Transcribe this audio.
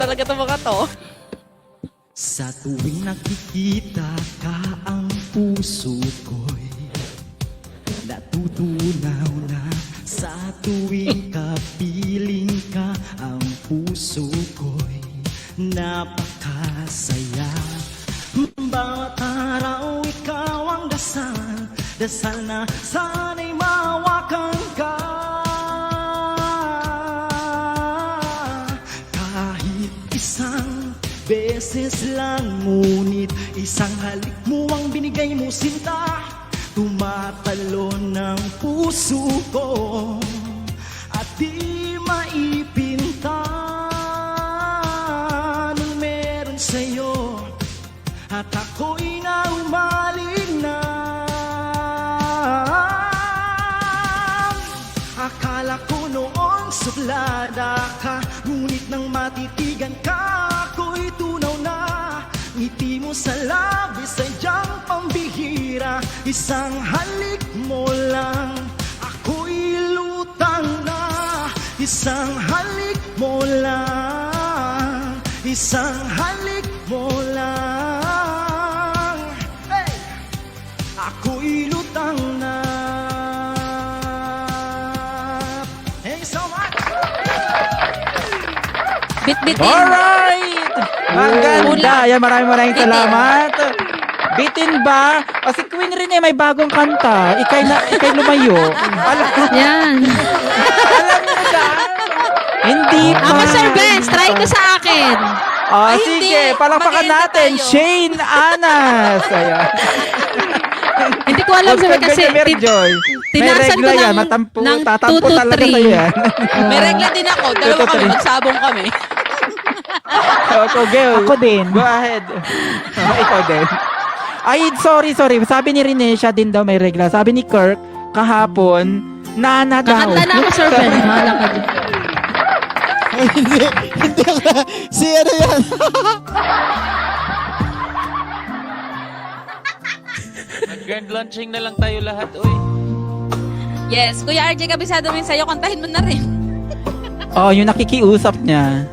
talaga ito mga to. Sa tuwing nakikita ka, ang puso ko'y natutunaw na. Sa tuwing kapiling ka, ang puso ko'y napakasaya. Bawat araw ikaw ang dasal, dasal na sana'y mawakan ka. Kahit isang beses lang, ngunit isang halik mo ang binigay mo, sinta. Tumatalon ng puso ko at di maipinta nung meron sa'yo at ako'y naumaling na. Akala ko noon suplada ka, ngunit nang matitigan ka, ako'y tunaw na. Ngiti mo sa labi, sadyang pambihira. Isang halik mo lang, ako'y lutang na. Isang halik mo lang, isang halik mo lang, hey! Ako'y lutang na. Thank you so much! Bit-bitin. Alright! Maganda! Yan, maraming salamat. Bitin ba? O si Queen Rene may bagong kanta. Ikay lumayo. Yan. Alam mo ba? Hindi pa. Ako, Sir Benz, try ko sa akin. Oh, Ay, sige, hindi. palakpakan Mag-end natin. tayo. Shane Anas. Ayan. Hindi ko alam, Sir, kasi Joy. May tinasan ko regla yan. ng Tatampo 2 to talaga 3. sa'yo yan. May regla din ako. Dalawa Ito, kami, three. magsabong kami. Ako din. Go ahead. Ikaw din. Ay, sorry. Sabi ni Rene, siya din daw may regla. Sabi ni Kirk, kahapon, nana daw. Kakanta na ako, Sir Benz. Mahala ka din. Ay, hindi ako. Si ano yan? Mag-grand launching na lang tayo lahat, uy. Yes, Kuya RJ, kabisado mo yung sa'yo, kantahin mo na rin. Oh, yung nakikiusap niya.